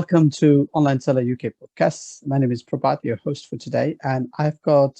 welcome to Online Seller UK podcast. My name is Prabhat, your host for today, and I've got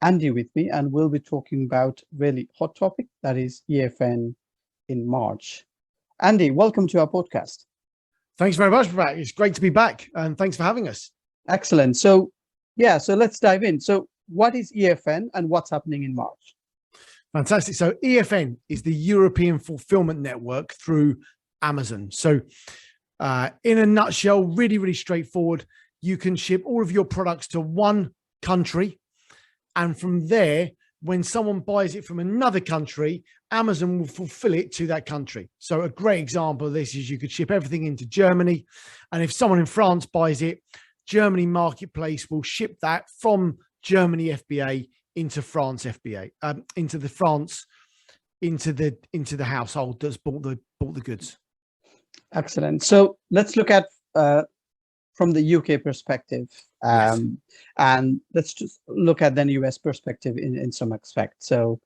Andy with me, and we'll be talking about really hot topic, that is EFN in March. Andy, welcome to our podcast. Thanks very much, Prabhat. It's great to be back, and thanks for having us. Excellent. So let's dive in. So what is EFN and what's happening in March? Fantastic. So EFN is the European Fulfillment Network through Amazon. So in a nutshell, really straightforward. You can ship all of your products to one country. And from there, when someone buys it from another country, Amazon will fulfill it to that country. So a great example of this is you could ship everything into Germany. And if someone in France buys it, Germany Marketplace will ship that from Germany FBA into France FBA, into the household that's bought the goods. Excellent. So let's look at from the UK perspective, Yes. and let's just look at the US perspective in some aspect. So,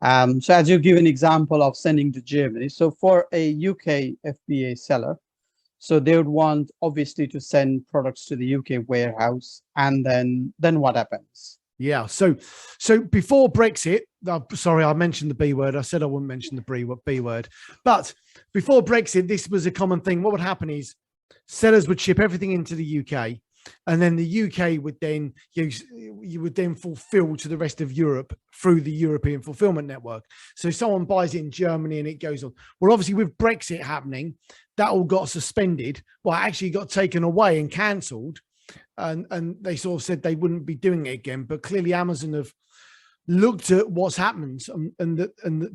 so as you give an example of sending to Germany, so for a UK FBA seller, so they would want obviously to send products to the UK warehouse, and then what happens? Yeah. So before Brexit, sorry, I mentioned the B word. I said I wouldn't mention the B word, but before Brexit, this was a common thing. What would happen is sellers would ship everything into the UK, and then the UK would then you would then fulfill to the rest of Europe through the European Fulfillment Network. So someone buys it in Germany and it goes on. Well, obviously with Brexit happening, that all got suspended. Well, actually got taken away and cancelled. And they sort of said they wouldn't be doing it again, but clearly Amazon have looked at what's happened, and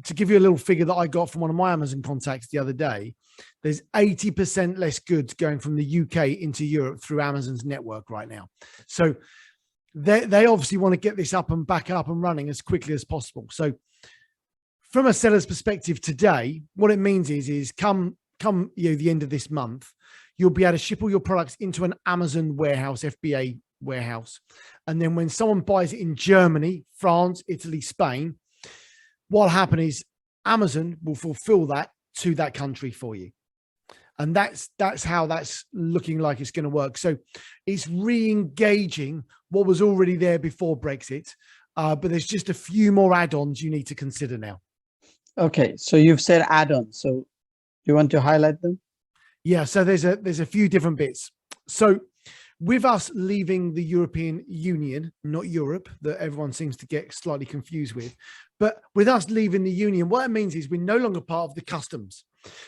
to give you a little figure that I got from one of my Amazon contacts the other day, there's 80% less goods going from the UK into Europe through Amazon's network right now. So they obviously want to get this back up and running as quickly as possible. So from a seller's perspective today, what it means is come the end of this month, you'll be able to ship all your products into an Amazon warehouse, FBA warehouse. And then when someone buys it in Germany, France, Italy, Spain, what'll happen is Amazon will fulfill that to that country for you. And that's how that's looking like it's going to work. So it's re-engaging what was already there before Brexit, but there's just a few more add-ons you need to consider now. Okay, so you've said add-ons. So do you want to highlight them? Yeah, so there's a few different bits. So with us leaving the European Union, not Europe, that everyone seems to get slightly confused with, but with us leaving the Union, what it means is we're no longer part of the customs.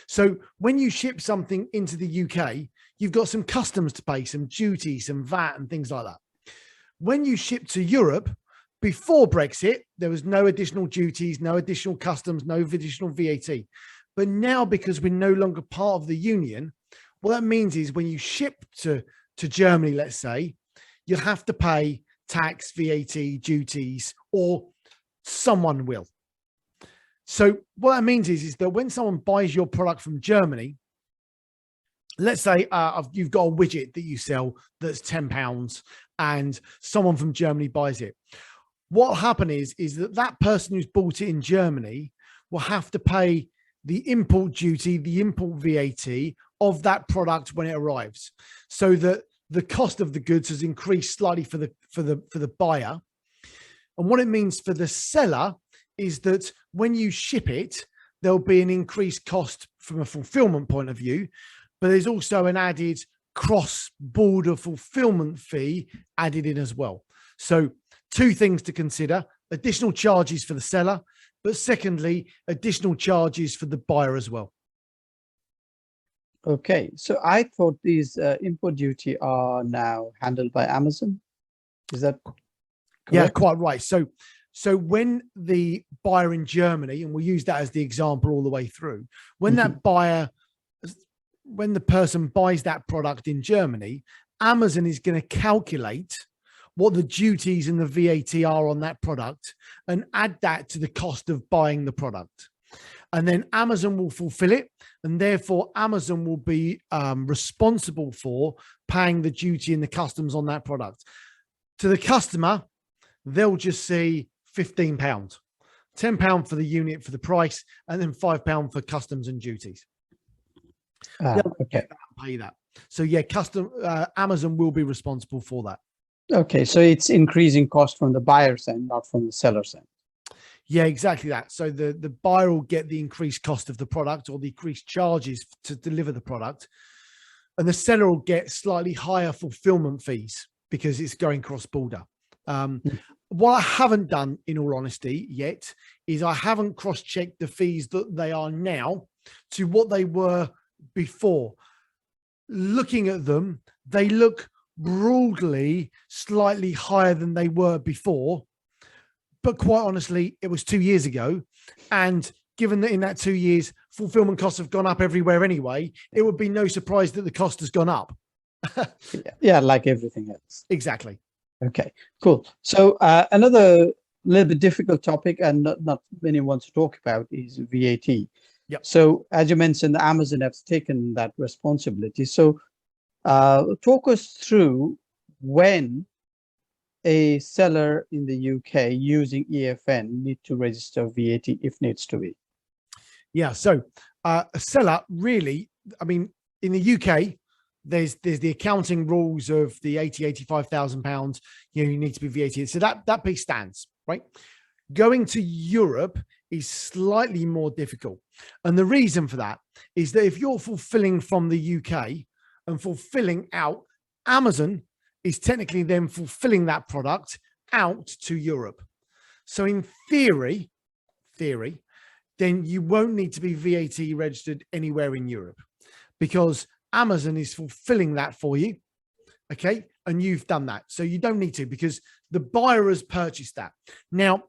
So when you ship something into the UK, you've got some customs to pay, some duty, some VAT and things like that. When you ship to Europe, before Brexit, there was no additional duties, no additional customs, no additional VAT. But now, because we're no longer part of the union, what that means is when you ship to Germany, let's say, you'll have to pay tax, VAT, duties, or someone will. So what that means is that when someone buys your product from Germany, let's say you've got a widget that you sell that's £10 and someone from Germany buys it. What'll happen is that person who's bought it in Germany will have to pay the import duty, the import VAT of that product when it arrives, so that the cost of the goods has increased slightly for the buyer. And what it means for the seller is that when you ship it, there'll be an increased cost from a fulfillment point of view, but there's also an added cross-border fulfillment fee added in as well. So two things to consider: additional charges for the seller, but secondly, additional charges for the buyer as well. Okay, so I thought these import duty are now handled by Amazon. Is that correct? Yeah, quite right. So when the buyer in Germany, and we'll use that as the example all the way through, when that buyer, when the person buys that product in Germany, Amazon is going to calculate what the duties and the VAT are on that product and add that to the cost of buying the product. And then Amazon will fulfill it. And therefore Amazon will be responsible for paying the duty and the customs on that product. To the customer, they'll just see £15, £10 for the unit for the price, and then £5 for customs and duties. Okay. Pay that. So yeah, Amazon will be responsible for that. Okay, so it's increasing cost from the buyer's end, not from the seller's end. Yeah, exactly that. So the buyer will get the increased cost of the product or the increased charges to deliver the product, and the seller will get slightly higher fulfillment fees because it's going cross-border. What I haven't done, in all honesty, yet, is I haven't cross-checked the fees that they are now to what they were before. Looking at them, they look broadly slightly higher than they were before. But quite honestly, it was 2 years ago. And given that in that 2 years, fulfillment costs have gone up everywhere anyway, it would be no surprise that the cost has gone up. Yeah, like everything else. Exactly. Okay, cool. So another little bit difficult topic and not many want to talk about is VAT. Yep. So as you mentioned, Amazon has taken that responsibility. So talk us through when a seller in the UK using EFN need to register VAT if needs to be. Yeah. So a seller really, I mean, in the UK, there's the accounting rules of the 85,000 pounds, you need to be VAT. So that piece stands, right? Going to Europe is slightly more difficult. And the reason for that is that if you're fulfilling from the UK and fulfilling out, Amazon is technically then fulfilling that product out to Europe. So in theory, then you won't need to be VAT registered anywhere in Europe because Amazon is fulfilling that for you. Okay. And you've done that. So you don't need to because the buyer has purchased that. Now,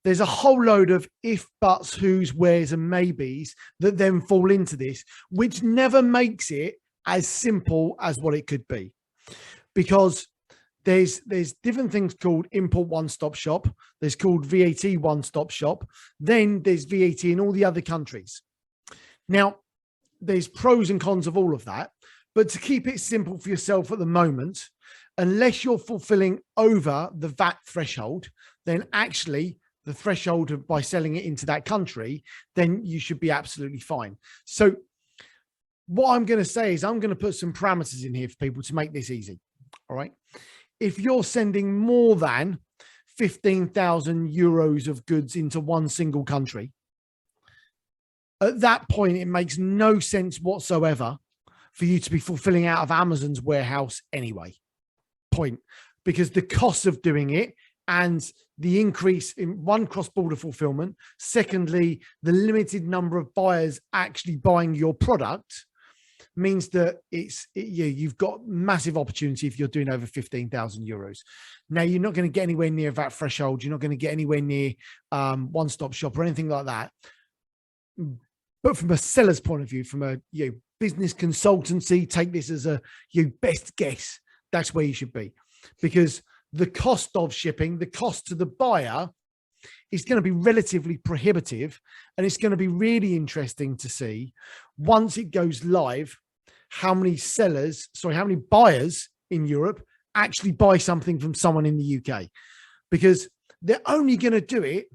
there's a whole load of if, buts, who's, where's, and maybes that then fall into this, which never makes it as simple as what it could be. Because there's different things called import one-stop shop. There's called VAT one-stop shop. Then there's VAT in all the other countries. Now, there's pros and cons of all of that. But to keep it simple for yourself at the moment, unless you're fulfilling over the VAT threshold, then actually the threshold by selling it into that country, then you should be absolutely fine. So what I'm going to say is I'm going to put some parameters in here for people to make this easy. All right. If you're sending more than 15,000 euros of goods into one single country, at that point, it makes no sense whatsoever for you to be fulfilling out of Amazon's warehouse anyway. Point. Because the cost of doing it and the increase in one, cross-border fulfillment, secondly, the limited number of buyers actually buying your product means that you've got massive opportunity if you're doing over 15,000 euros. Now, you're not going to get anywhere near that threshold. You're not going to get anywhere near one-stop shop or anything like that. But from a seller's point of view, from a business consultancy, take this as a best guess. That's where you should be, because the cost of shipping, the cost to the buyer is going to be relatively prohibitive. And it's going to be really interesting to see once it goes live, how many buyers in Europe actually buy something from someone in the UK, because they're only going to do it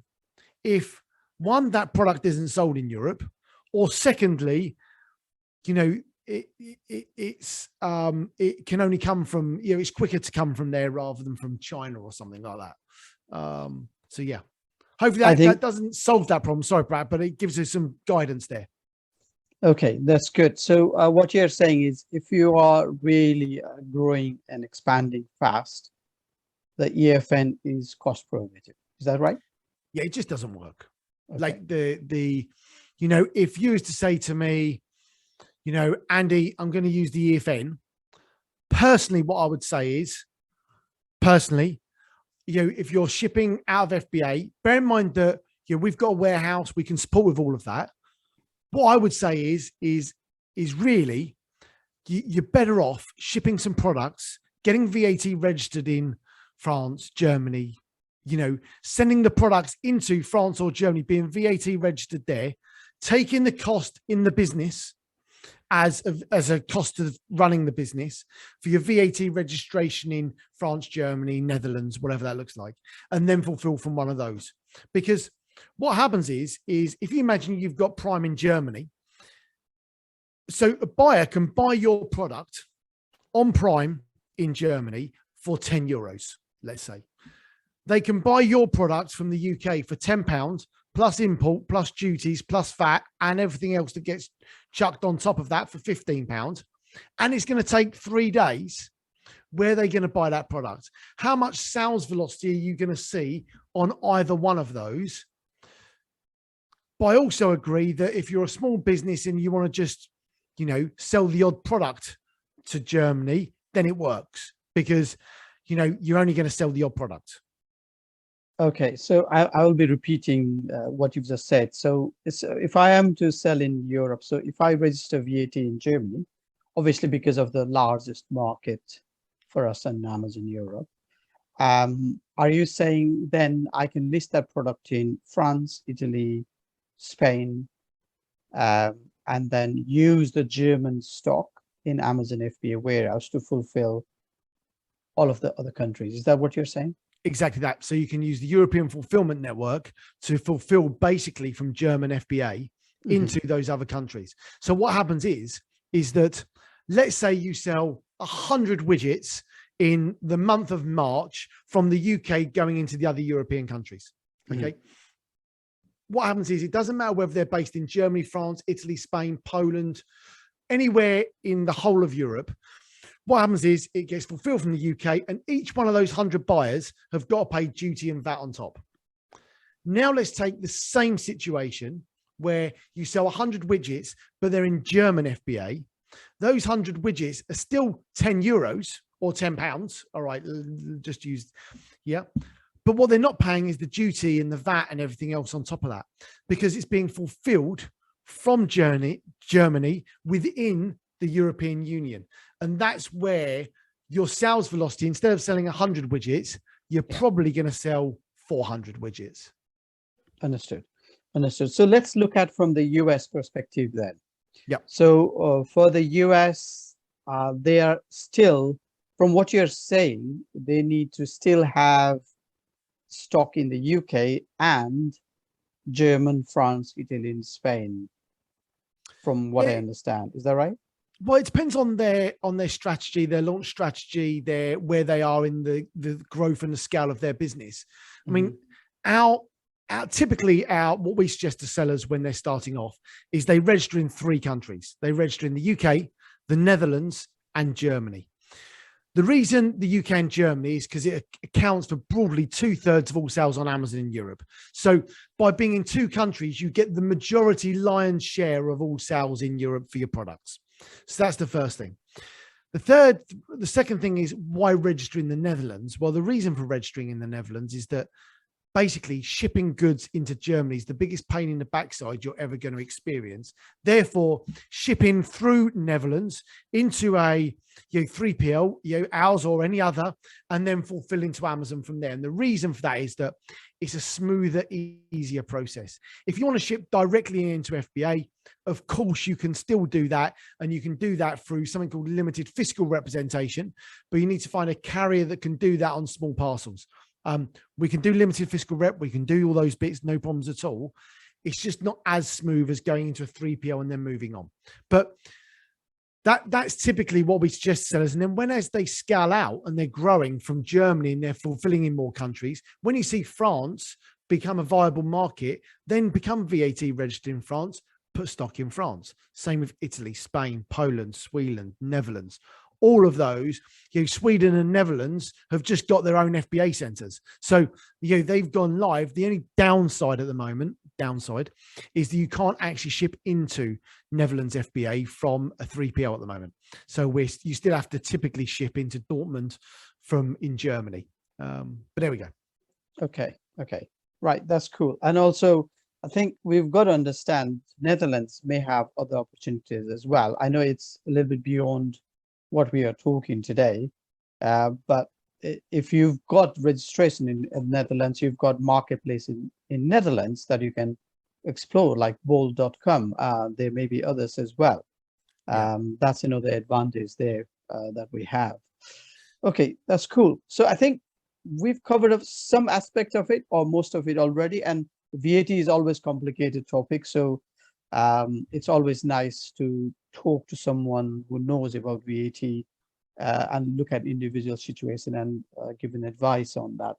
if one, that product isn't sold in Europe, or secondly, it can only come from, it's quicker to come from there rather than from China or something like that. So yeah, hopefully that doesn't solve that problem. Sorry, Brad, but it gives us some guidance there. Okay, that's good. So what you're saying is if you are really growing and expanding fast, the EFN is cost prohibitive. Is that right? Yeah, it just doesn't work. Okay. Like if you was to say to me, Andy, I'm going to use the EFN. Personally, what I would say is, if you're shipping out of FBA, bear in mind that we've got a warehouse, we can support with all of that. What I would say is really you're better off shipping some products, getting VAT registered in France, Germany, sending the products into France or Germany, being VAT registered there, taking the cost in the business as a cost of running the business for your VAT registration in France, Germany, Netherlands, whatever that looks like, and then fulfill from one of those. Because what happens is if you imagine you've got Prime in Germany, so a buyer can buy your product on Prime in Germany for 10 euros, let's say. They can buy your product from the UK for £10 plus import, plus duties, plus VAT, and everything else that gets chucked on top of that for £15. And it's going to take 3 days. Where are they going to buy that product? How much sales velocity are you going to see on either one of those? But I also agree that if you're a small business and you want to just, sell the odd product to Germany, then it works because, you're only going to sell the odd product. Okay, so I will be repeating what you've just said. So if I am to sell in Europe, so if I register VAT in Germany, obviously because of the largest market for us on Amazon Europe, are you saying then I can list that product in France, Italy, Spain, and then use the German stock in Amazon FBA warehouse to fulfill all of the other countries? Is that what you're saying? Exactly that. So you can use the European fulfillment network to fulfill basically from German FBA into those other countries. So what happens is that let's say you sell 100 widgets in the month of March from the UK going into the other European countries. Okay. What happens is it doesn't matter whether they're based in Germany, France, Italy, Spain, Poland, anywhere in the whole of Europe. What happens is it gets fulfilled from the UK, and each one of those 100 buyers have got to pay duty and VAT on top. Now let's take the same situation where you sell 100 widgets, but they're in German FBA. Those 100 widgets are still 10 euros or 10 pounds. All right, just use, yeah. But what they're not paying is the duty and the VAT and everything else on top of that, because it's being fulfilled from Germany within the European Union. And that's where your sales velocity, instead of selling 100 widgets, you're probably going to sell 400 widgets. Understood. Understood. So let's look at from the US perspective then. Yeah. So for the US, they are still, from what you're saying, they need to still have stock in the UK and German, France, Italy, and Spain, from what I understand. Is that right? Well, it depends on their strategy, their launch strategy, where they are in the growth and the scale of their business. I mean, typically what we suggest to sellers when they're starting off is they register in 3 countries. They register in the UK, the Netherlands, and Germany. The reason the UK and Germany is because it accounts for broadly 2/3 of all sales on Amazon in Europe. So by being in 2 countries, you get the majority lion's share of all sales in Europe for your products. So that's the first thing. The second thing is why register in the Netherlands? Well, the reason for registering in the Netherlands is that basically shipping goods into Germany is the biggest pain in the backside you're ever going to experience. Therefore, shipping through Netherlands into a 3PL, ours or any other, and then fulfilling to Amazon from there. And the reason for that is that it's a smoother, easier process. If you want to ship directly into FBA, of course, you can still do that. And you can do that through something called limited fiscal representation, but you need to find a carrier that can do that on small parcels. We can do limited fiscal rep. We can do all those bits, no problems at all. It's just not as smooth as going into a 3PL and then moving on. But that's typically what we suggest to sellers. And then as they scale out and they're growing from Germany and they're fulfilling in more countries, when you see France become a viable market, then become VAT registered in France, put stock in France. Same with Italy, Spain, Poland, Sweden, Netherlands. All of those, Sweden and Netherlands have just got their own FBA centers. So, they've gone live. The only downside at the moment, is that you can't actually ship into Netherlands FBA from a 3PL at the moment. So you still have to typically ship into Dortmund in Germany. But there we go. Okay. Right. That's cool. And also, I think we've got to understand Netherlands may have other opportunities as well. I know it's a little bit beyond what we are talking today, but if you've got registration in Netherlands, you've got marketplace in Netherlands that you can explore, like bol.com. There may be others as well. That's another advantage there that we have. Okay, that's cool. So I think we've covered up some aspect of it or most of it already, and VAT is always a complicated topic. So it's always nice to talk to someone who knows about VAT and look at individual situation and give an advice on that.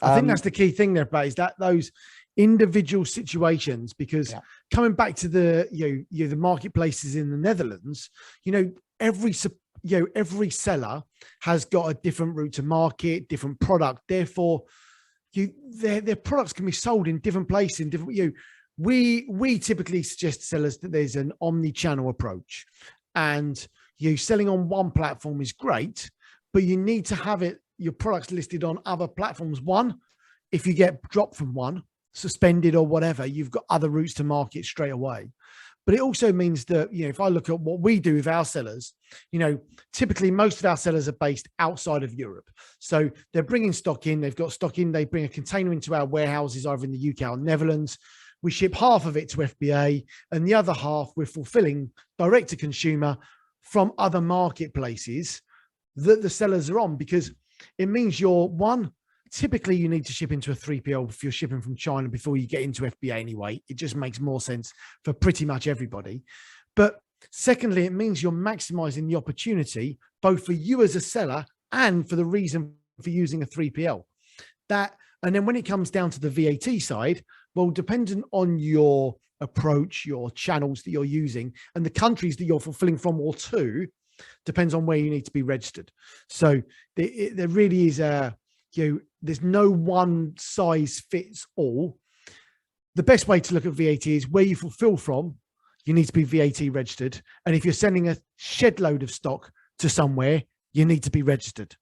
I think that's the key thing there, but is that those individual situations, because coming back to the the marketplaces in the Netherlands, every seller has got a different route to market, different product. Therefore, their products can be sold in different places, in different. We typically suggest to sellers that there's an omni-channel approach, and selling on one platform is great, but you need to have your products listed on other platforms. One, if you get dropped from one, suspended or whatever, you've got other routes to market straight away. But it also means that, if I look at what we do with our sellers, typically most of our sellers are based outside of Europe. So they're bringing stock in, they've got stock in, they bring a container into our warehouses either in the UK or Netherlands. We ship half of it to FBA, and the other half we're fulfilling direct to consumer from other marketplaces that the sellers are on, because it means typically you need to ship into a 3PL if you're shipping from China before you get into FBA anyway. It just makes more sense for pretty much everybody. But secondly, it means you're maximizing the opportunity, both for you as a seller and for the reason for using a 3PL. And then when it comes down to the VAT side, well, dependent on your approach, your channels that you're using, and the countries that you're fulfilling from or to, depends on where you need to be registered. So there really is there's no one size fits all. The best way to look at VAT is where you fulfill from, you need to be VAT registered. And if you're sending a shed load of stock to somewhere, you need to be registered.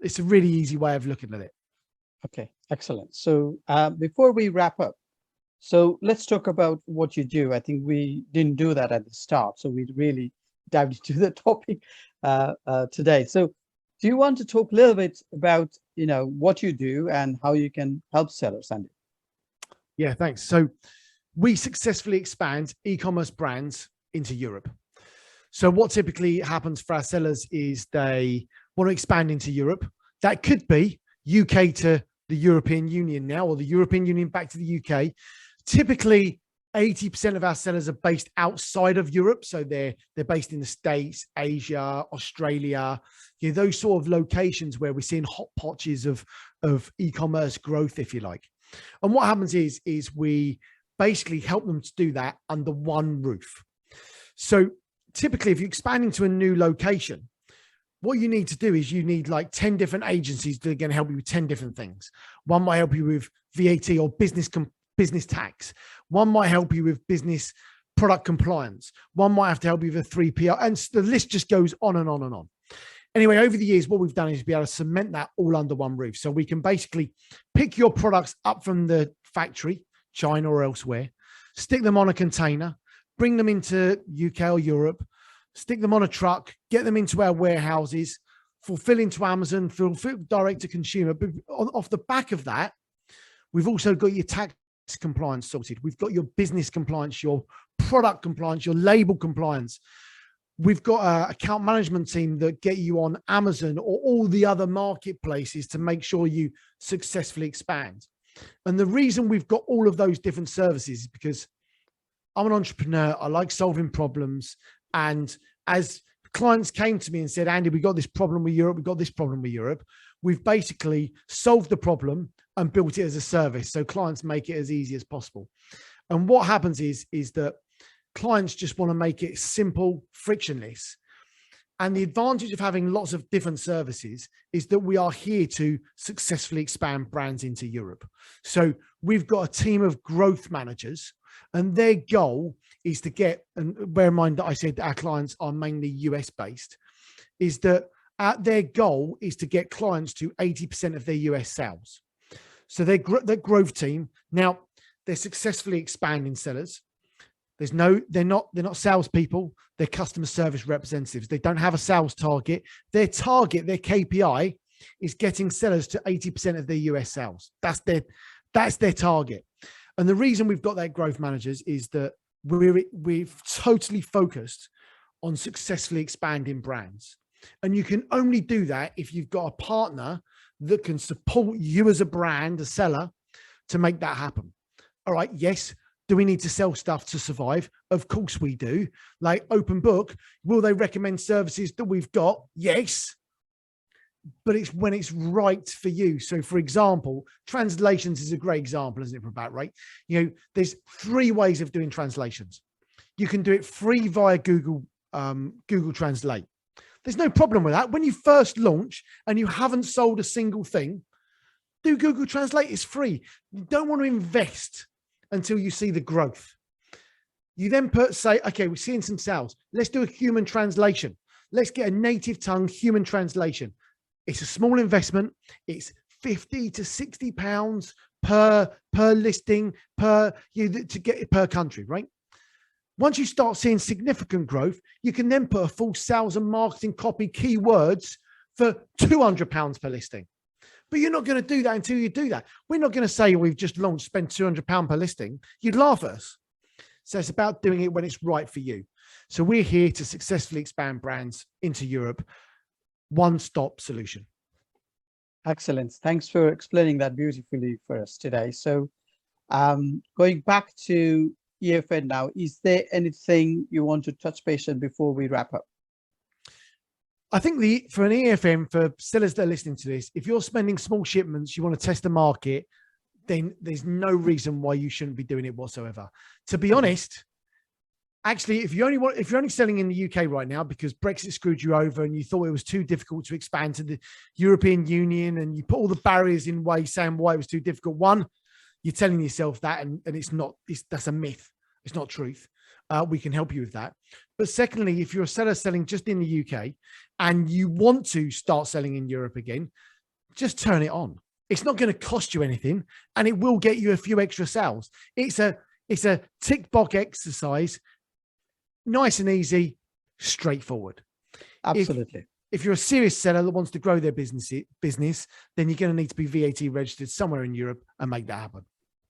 It's a really easy way of looking at it. Okay, excellent. So before we wrap up, so let's talk about what you do. I think we didn't do that at the start, so we really dived into the topic today. So do you want to talk a little bit about what you do and how you can help sellers, Andy? Yeah, thanks. So we successfully expand e-commerce brands into Europe. So what typically happens for our sellers is they want to expand into Europe. That could be UK to the European Union now, or the European Union back to the UK. Typically, 80% of our sellers are based outside of Europe. So they're based in the States, Asia, Australia, those sort of locations where we're seeing hot patches of e-commerce growth, if you like. And what happens is we basically help them to do that under one roof. So typically, if you're expanding to a new location, what you need to do is you need like 10 different agencies that are going to help you with 10 different things. One might help you with VAT or business tax. One might help you with business product compliance. One might have to help you with a 3PL, and the list just goes on and on and on. Anyway, over the years, what we've done is be able to cement that all under one roof. So we can basically pick your products up from the factory, China or elsewhere, stick them on a container, bring them into UK or Europe, stick them on a truck, get them into our warehouses, fulfill into Amazon, fulfill direct to consumer. But off the back of that, we've also got your tax compliance sorted. We've got your business compliance, your product compliance, your label compliance. We've got an account management team that get you on Amazon or all the other marketplaces to make sure you successfully expand. And the reason we've got all of those different services is because I'm an entrepreneur. I like solving problems. And as clients came to me and said, Andy, we got this problem with Europe. We've got this problem with Europe. We've basically solved the problem and built it as a service. So clients make it as easy as possible. And what happens is that clients just want to make it simple, frictionless. And the advantage of having lots of different services is that we are here to successfully expand brands into Europe. So we've got a team of growth managers, and their goal is to get, and bear in mind that I said that our clients are mainly US based, is that their goal is to get clients to 80% of their US sales. So their growth team, now they're successfully expanding sellers. They're not salespeople. They're customer service representatives. They don't have a sales target. Their target, their KPI, is getting sellers to 80% of their US sales. That's their target. And the reason we've got that growth managers is that we've totally focused on successfully expanding brands. And you can only do that if you've got a partner that can support you as a brand, a seller, to make that happen. All right. Yes, Do we need to sell stuff to survive? Of course we do. Like open book, will they recommend services that we've got? Yes. But it's when it's right for you. So for example, translations is a great example, isn't it, Prabhat, right? You know, there's 3 ways of doing translations. You can do it free via Google Translate. There's no problem with that. When you first launch and you haven't sold a single thing, do Google Translate. It's free. You don't want to invest until you see the growth. You then say, okay, we're seeing some sales. Let's do a human translation. Let's get a native tongue human translation. It's a small investment. It's 50 to 60 pounds per listing to get it per country, right? Once you start seeing significant growth, you can then put a full sales and marketing copy keywords for £200 per listing. But you're not going to do that until you do that. We're not going to say we've just launched, spend £200 per listing. You'd laugh at us. So it's about doing it when it's right for you. So we're here to successfully expand brands into Europe. One-stop solution. Excellent. Thanks for explaining that beautifully for us today. So going back to EFN now, is there anything you want to touch base on before we wrap up? I think for an EFN, for sellers that are listening to this, if you're spending small shipments, you want to test the market, then there's no reason why you shouldn't be doing it whatsoever. To be honest, actually, if you're only selling in the UK right now because Brexit screwed you over and you thought it was too difficult to expand to the European Union and you put all the barriers in way saying why it was too difficult. One, you're telling yourself that and it's not, that's a myth. It's not truth. We can help you with that. But secondly, if you're a seller selling just in the UK and you want to start selling in Europe again, just turn it on. It's not going to cost you anything and it will get you a few extra sales. It's a tick box exercise, nice and easy, straightforward. Absolutely. If you're a serious seller that wants to grow their business, then you're going to need to be VAT registered somewhere in Europe and make that happen.